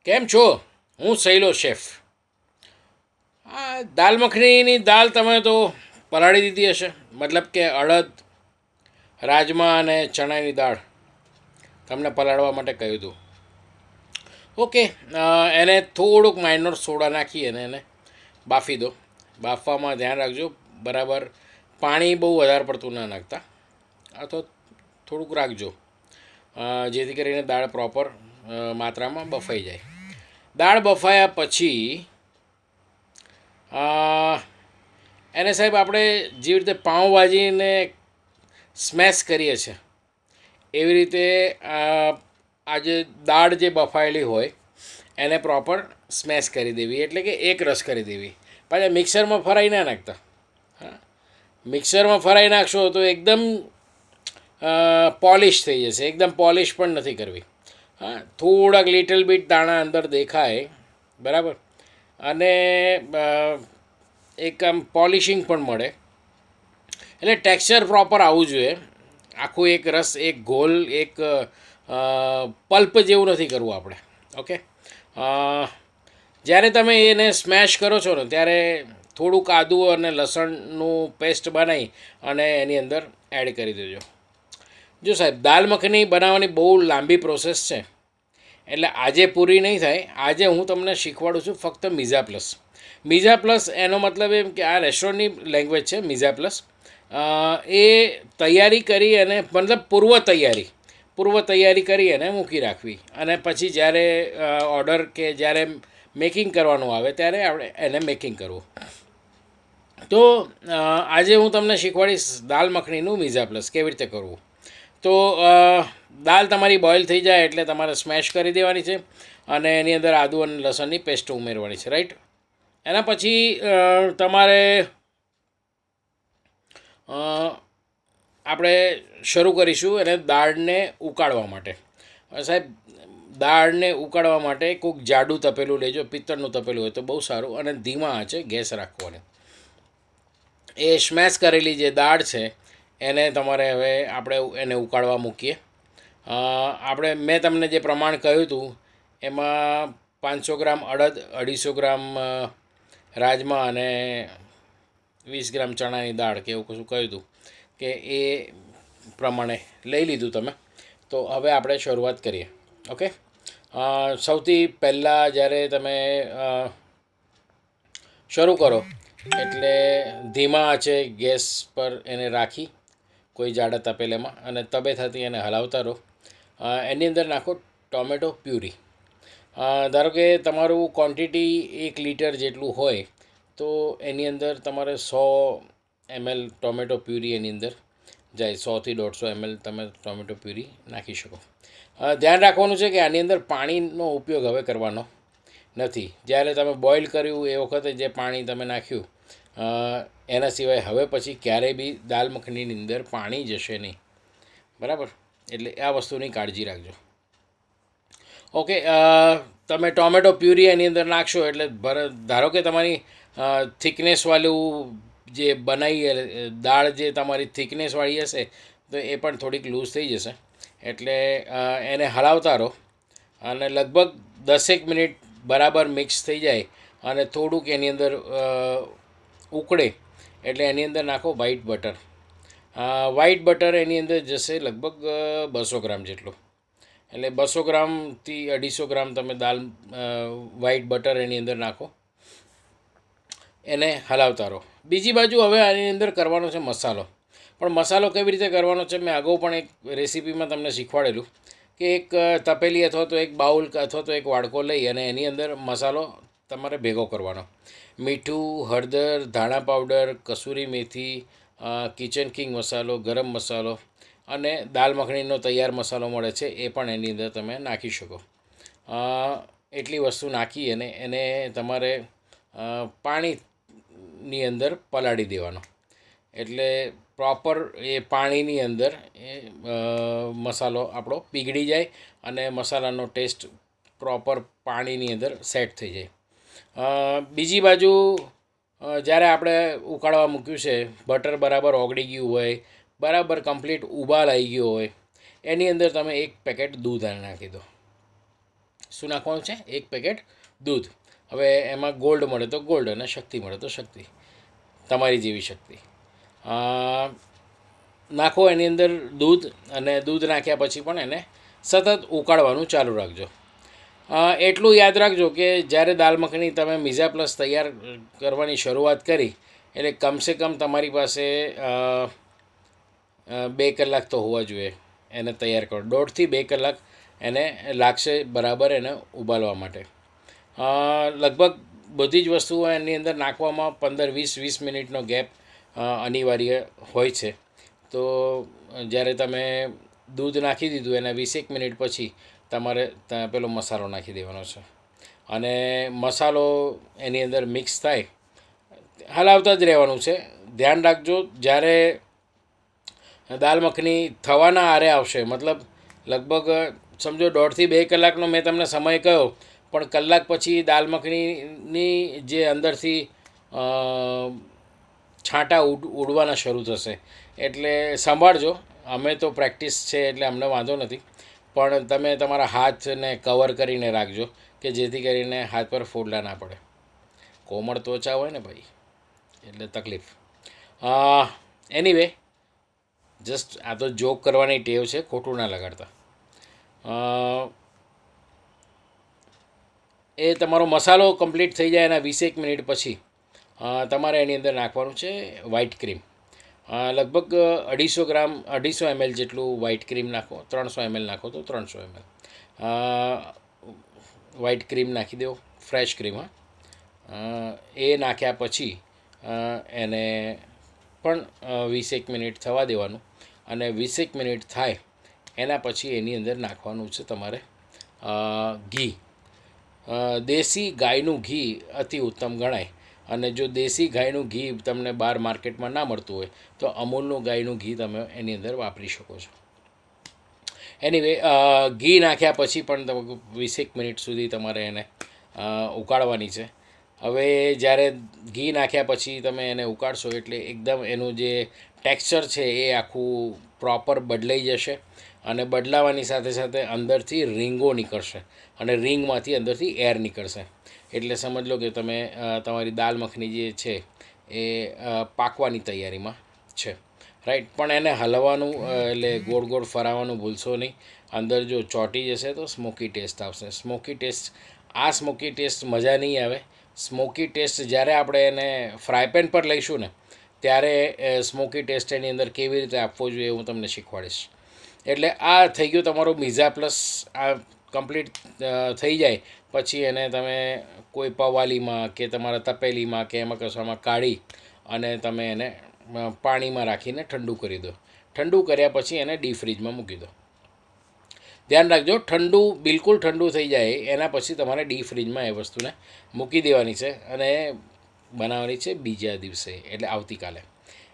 કેમ છો? હું સહેલો શેફ. દાલ મખનીની દાલ તમે તો પલાળી દીધી હશે, મતલબ કે અડદ, રાજમા અને ચણાની દાળ તમને પલાળવા માટે કહ્યું હતું. ઓકે, એને થોડુંક માઇનોર સોડા નાખી અને એને બાફી દો. બાફવામાં ધ્યાન રાખજો, બરાબર પાણી બહુ વધારે પડતું ના નાખતા, અથવા થોડુંક રાખજો, જેથી કરીને દાળ પ્રોપર માત્રામાં બફાઈ જાય. દાળ બફાયા પછી એને સાહેબ આપણે જેવી રીતે પાઉંભાજીને સ્મેશ કરીએ છીએ એવી રીતે આજે દાળ જે બફાયેલી હોય એને પ્રોપર સ્મેશ કરી દેવી, એટલે કે એક રસ કરી દેવી. પાછા મિક્સરમાં ફરાઈ ના નાખતા. હા, મિક્સરમાં ફરાઈ નાખશો તો એકદમ પોલિશ થઈ જશે. એકદમ પોલિશ પણ નથી કરવી. હા, થોડાક લિટલ બીટ દાણા અંદર દેખાય, બરાબર, અને એક આમ પોલિશિંગ પણ મળે. એટલે ટેક્સચર પ્રોપર આવવું જોઈએ. આખું એક રસ, એક ગોલ, એક પલ્પ જેવું નથી કરવું આપણે. ઓકે, જ્યારે તમે એને સ્મેશ કરો છો ને ત્યારે થોડુંક આદુ અને લસણનું પેસ્ટ બનાવી અને એની અંદર એડ કરી દેજો. જો સાહેબ, દાલ મખની બનાવવાની બહુ લાંબી પ્રોસેસ છે, એટલે આજે પૂરી નહીં થાય. આજે હું તમને શીખવાડું છું ફક્ત મીઝા પ્લસ. મીઝા પ્લસ એનો મતલબ એમ કે આ રેસ્ટોરન્ટની લેંગ્વેજ છે મીઝા પ્લસ. એ તૈયારી કરી અને મતલબ પૂર્વ તૈયારી કરી અને મૂકી રાખવી, અને પછી જ્યારે ઓર્ડર કે જ્યારે મેકિંગ કરવાનું આવે ત્યારે આપણે એને મેકિંગ કરવું. તો આજે હું તમને શીખવાડીશ દાલ મખનીનું મીઝા પ્લસ કેવી રીતે કરવું. તો દાલ તમારી બોઇલ થઈ જાય એટલે તમારે સ્મેશ કરી દેવાની છે અને એની અંદર આદુ અને લસણની પેસ્ટ ઉમેરવાની છે, રાઈટ. એના પછી તમારે આપણે શરૂ કરીશું એને દાળને ઉકાળવા માટે. સાહેબ, દાળને ઉકાળવા માટે કોઈક જાડું તપેલું લેજો, પિત્તળનું તપેલું હોય તો બહુ સારું, અને ધીમા આંચે ગેસ રાખવાની. એ સ્મેશ કરેલી જે દાળ છે એને તમારે હવે આપણે એને ઉકાળવા મૂકીએ. મેં તમને જે પ્રમાણ કહ્યું હતું એમાં 500 ગ્રામ અડદ, 250 ગ્રામ રાજમા અને 20 ગ્રામ ચણાની દાળ કે એવું કશું કહ્યું હતું, કે એ પ્રમાણે લઈ લીધું તમે. તો હવે આપણે શરૂઆત કરીએ. ઓકે, સૌથી પહેલાં જ્યારે તમે શરૂ કરો એટલે ધીમા આંચે ગેસ પર એને રાખી કોઈ જાડા તપેલામાં, અને તબેથાથી એને હલાવતા રહો. એની અંદર નાખો ટોમેટો પ્યુરી. ધારો કે તમારું ક્વોન્ટિટી 1 લીટર જેટલું હોય તો એની અંદર તમારે 100 ml ટોમેટો પ્યુરી એની અંદર જાય. 100 થી 150 ml તમે ટોમેટો પ્યુરી નાખી શકો. ધ્યાન રાખવાનું છે કે આની અંદર પાણીનો ઉપયોગ હવે કરવાનો નથી. જ્યારે તમે બોઇલ કર્યું એ વખતે જે પાણી તમે નાખ્યું એના સિવાય હવે પછી ક્યારેય બી દાલ મખનીની અંદર પાણી જશે નહીં, બરાબર. એટલે આ વસ્તુની કાળજી રાખજો. ઓકે, તમે ટોમેટો પ્યુરી એની અંદર નાખશો એટલે ધારો કે તમારી થિકનેસવાળું જે બનાવી દાળ જે તમારી થિકનેસવાળી હશે તો એ પણ થોડીક લૂઝ થઈ જશે. એટલે એને હલાવતા રહો અને લગભગ 10 મિનિટ બરાબર મિક્સ થઈ જાય અને થોડુંક એની અંદર ઉકળે એટલે એની અંદર નાખો વ્હાઈટ બટર. વ્હાઈટ બટર એની અંદર જશે લગભગ 200 ગ્રામ જેટલું. એટલે 200 ગ્રામથી 250 ગ્રામ તમે દાલ વ્હાઈટ બટર એની અંદર નાખો, એને હલાવતા રહો. બીજી બાજુ હવે આની અંદર કરવાનો છે મસાલો. પણ મસાલો કેવી રીતે કરવાનો છે મેં અગાઉ પણ એક રેસીપીમાં તમને શીખવાડેલું, કે એક તપેલી અથવા તો એક બાઉલ અથવા તો એક વાડકો લઈ અને એની અંદર મસાલો તમારે ભેગો કરવાનો. મીઠું, હળદર, ધાણા પાવડર, કસૂરી મેથી, કિચન કિંગ મસાલો, ગરમ મસાલો અને દાલ મખણીનો તૈયાર મસાલો મળે છે એ પણ એની અંદર તમે નાખી શકો. એટલી વસ્તુ નાખી અને એને તમારે પાણીની અંદર પલાળી દેવાનો. એટલે પ્રોપર એ પાણીની અંદર એ મસાલો આપણો પીગળી જાય અને મસાલાનો ટેસ્ટ પ્રોપર પાણીની અંદર સેટ થઈ જાય. બીજી બાજુ જ્યારે આપણે ઉકાળવા મૂક્યું છે, બટર બરાબર ઓગળી ગયું હોય, બરાબર કમ્પ્લીટ ઉબાલ આવી ગયો હોય, એની અંદર તમે 1 પેકેટ દૂધ નાખી દો. શું નાખવાનું છે? 1 પેકેટ દૂધ. હવે એમાં ગોલ્ડ મળે તો ગોલ્ડ અને શક્તિ મળે તો શક્તિ, તમારી જેવી શક્તિ. નાખો એની અંદર દૂધ, અને દૂધ નાખ્યા પછી પણ એને સતત ઉકાળવાનું ચાલુ રાખજો. એટલું યાદ રાખજો કે જ્યારે દાલ મખની તમે મીઝા પ્લસ તૈયાર કરવાની શરૂઆત કરી એટલે કમસે કમ તમારી પાસે 2 કલાક તો હોવા જોઈએ એને તૈયાર કરો. 1.5 થી 2 કલાક એને લાગશે બરાબર એને ઉબાલવા માટે. લગભગ બધી જ વસ્તુઓ એની અંદર નાખવામાં 15-20 મિનિટનો ગેપ અનિવાર્ય હોય છે. તો જ્યારે તમે દૂધ નાખી દીધું એના 20 મિનિટ પછી તમારે પેલો મસાલો નાખી દેવાનો છે, અને મસાલો એની અંદર મિક્સ થાય, હલાવતા જ રહેવાનું છે. ધ્યાન રાખજો જ્યારે દાલ મખની થવાના આરે આવશે, મતલબ લગભગ સમજો 1.5થી 2 કલાકનો મેં તમને સમય કહ્યો, પણ કલાક પછી દાલ મખનીની જે અંદરથી છાંટા ઉડવાના શરૂ થશે. એટલે સંભાળજો. અમે તો પ્રેક્ટિસ છે એટલે અમને વાંધો નથી, પણ તમે તમારા હાથને કવર કરીને રાખજો કે જેથી કરીને હાથ પર ફોડલા ના પડે. કોમળ ત્વચા હોય ને ભાઈ, એટલે તકલીફ. એનીવે, જસ્ટ આ તો જોક કરવાની ટેવ છે, ખોટું ના લગાડતા. એ તમારો મસાલો કમ્પ્લીટ થઈ જાય એના 20 મિનિટ પછી તમારે એની અંદર નાખવાનું છે વ્હાઈટ ક્રીમ. લગભગ 250 ગ્રામ 250 ml જેટલું વ્હાઈટ ક્રીમ નાખો. 300 ml નાખો તો 300 ml વ્હાઈટ ક્રીમ નાખી દો, ફ્રેશ ક્રીમ. એ નાખ્યા પછી એને પણ 20 મિનિટ થવા દેવાનું, અને 20 મિનિટ થાય એના પછી એની અંદર નાખવાનું છે તમારે ઘી. દેશી ગાયનું ઘી અતિ ઉત્તમ ગણાય, અને જો દેશી ગાયનું ઘી તમને બહાર માર્કેટમાં ના મળતું હોય તો અમૂલનું ગાયનું ઘી તમે એની અંદર વાપરી શકો છો. એનીવે, ઘી નાખ્યા પછી પણ તમે 20 મિનિટ સુધી તમારે એને ઉકાળવાની છે. હવે જ્યારે ઘી નાખ્યા પછી તમે એને ઉકાળશો એટલે એકદમ એનું જે ટેક્સચર છે એ આખું પ્રોપર બદલાઈ જશે, અને બદલાવાની સાથે સાથે અંદરથી રીંગો નીકળશે, અને રીંગમાંથી અંદરથી એર નીકળશે. એટલે સમજ લો કે તમે તમારી દાલ મખની જે છે એ પાકવાની તૈયારીમાં છે, રાઈટ. પણ એને હલવાનું એટલે ગોળ ગોળ ફરાવવાનું ભૂલશો નહીં. અંદર જો ચોંટી જશે તો સ્મોકી ટેસ્ટ આવશે. સ્મોકી ટેસ્ટ મજા નહીં આવે. સ્મોકી ટેસ્ટ જ્યારે આપણે એને ફ્રાય પેન પર લઈશું ને ત્યારે સ્મોકી ટેસ્ટ એની અંદર કેવી રીતે આપવો જોઈએ હું તમને શીખવાડીશ. એટલે આ થઈ ગયું તમારું મીઝા પ્લસ. આ કમ્પ્લીટ થઈ જાય પછી એને તમે કોઈ પવાલીમાં કે તમારા તપેલીમાં કે એમાં કશામાં કાઢી અને તમે એને પાણીમાં રાખીને ઠંડુ કરી દો. ઠંડુ કર્યા પછી એને ડીપ ફ્રીજમાં મૂકી દો. ધ્યાન રાખજો, બિલકુલ ઠંડુ થઈ જાય એના પછી તમારે ડીપ ફ્રીજમાં એ વસ્તુને મૂકી દેવાની છે, અને બનાવવાની છે બીજા દિવસે, એટલે આવતીકાલે.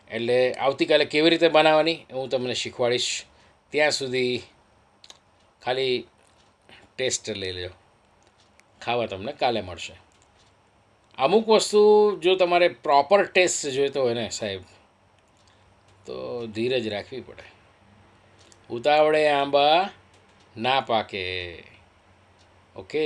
એટલે આવતીકાલે કેવી રીતે બનાવવાની હું તમને શીખવાડીશ. ત્યાં સુધી ખાલી ટેસ્ટ લઈ લેજો, ખાવા તમને કાલે મળશે. અમુક વસ્તુ જો તમારે પ્રોપર ટેસ્ટ જોઈતો હોય ને સાહેબ, તો ધીરજ રાખવી પડે. ઉતાવળે આંબા ના પાકે. ઓકે.